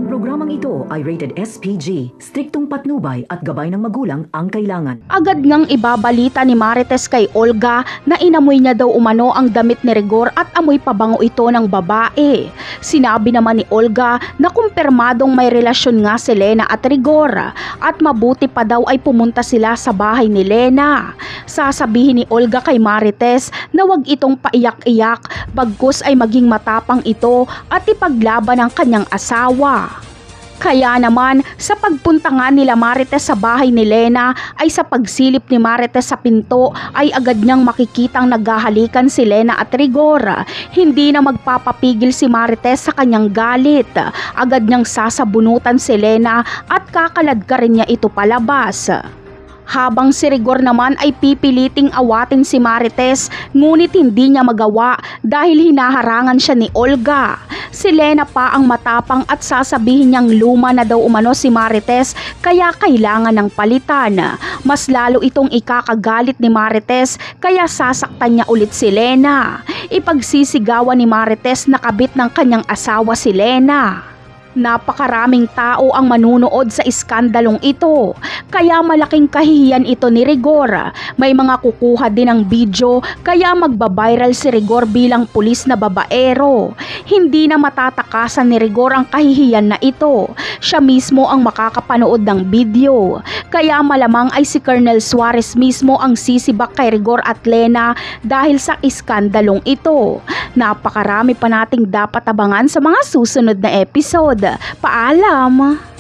Ang programang ito ay rated SPG, striktong patnubay at gabay ng magulang ang kailangan. Agad ngang ibabalita ni Marites kay Olga na inamoy niya daw umano ang damit ni Rigor at amoy pabango ito ng babae. Sinabi naman ni Olga na kumpirmadong may relasyon nga si Lena at Rigor at mabuti pa daw ay pumunta sila sa bahay ni Lena. Sasabihin ni Olga kay Marites na wag itong paiyak-iyak bagkus ay maging matapang ito at ipaglaban ang kanyang asawa. Kaya naman sa pagpunta nga nila Marites sa bahay ni Lena ay sa pagsilip ni Marites sa pinto ay agad niyang makikitang naghahalikan si Lena at Rigor. Hindi na magpapapigil si Marites sa kanyang galit. Agad niyang sasabunutan si Lena at kakalad ka rin niya ito palabas. Habang si Rigor naman ay pipiliting awatin si Marites ngunit hindi niya magawa dahil hinaharangan siya ni Olga. Si Lena pa ang matapang at sasabihin niyang luma na daw umano si Marites kaya kailangan ng palitan. Mas lalo itong ikakagalit ni Marites kaya sasaktan niya ulit si Lena. Ipagsisigawan ni Marites na kabit ng kanyang asawa si Lena. Napakaraming tao ang manunood sa iskandalong ito, kaya malaking kahihiyan ito ni Rigor. May mga kukuha din ng video kaya magbabiral si Rigor bilang pulis na babaero. Hindi na matatakasan ni Rigor ang kahihiyan na ito. Siya mismo ang makakapanood ng video. Kaya malamang ay si Colonel Suarez mismo ang sisibak kay Rigor at Lena dahil sa iskandalong ito. Napakarami pa nating dapat abangan sa mga susunod na episode. Paalam!